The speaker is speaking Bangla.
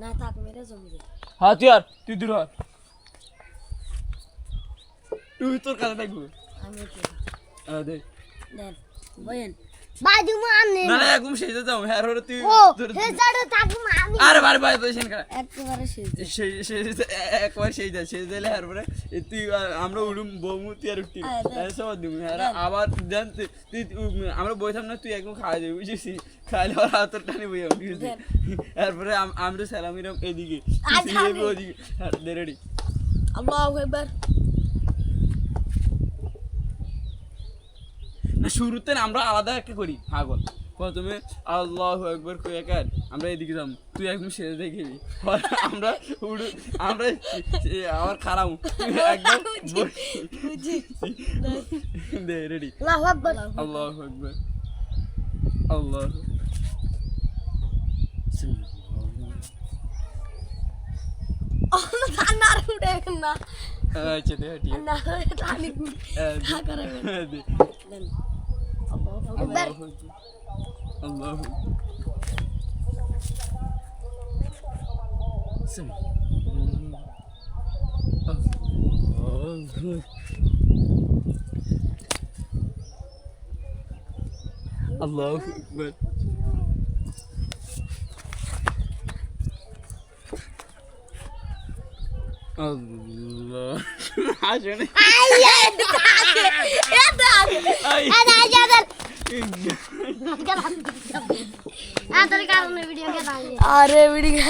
না থাক মেরে জমি হ্যাঁ তুই দূর হ তুই তোর কাছে থাকবো আমি কি দে দেন বয়েন বাজু মানে না না একদম শেষে যাও হ্যাঁ আর তুই ও হে জাড়ো থাক আমি আরে বারে বারে পজিশন করা একেবারে শেষ একবার সেই যায় সেই দিলে আর পরে তুই আমরা উড়ুম বৌমু তুই আর উঠতি সব দিম আর আবার জান তুই আমরা বইতাম না তুই একদম খাওয়া যাবি বুঝেছি খাইলে আর হাতের টানি বই বুঝেছি তারপরে আমরা সালামিরাম এদিকে ওদিকে দে রেডি আল্লাহু আকবার না শুরুতে না আমরা আলাদা একটা করি পাগল প্রথমে আল্লাহু আকবার কই একার আমরা এদিকে যাম তুই একদম শেষে দেখবি আমরা উড়ু আমরা আবার খারাপ একদম দে রেডি আল্লাহু আকবার আল্লাহু আকবার আল্লাহ আল্লাহ জানার উঠে না আচ্ছা দে ঠিক না টানি গুড়ি খা করে দে দেন আল্লাহু আকবার আল্লাহু আল্লাহু আকবার Allah. Aşağıya. Ay. আরে ভিডিও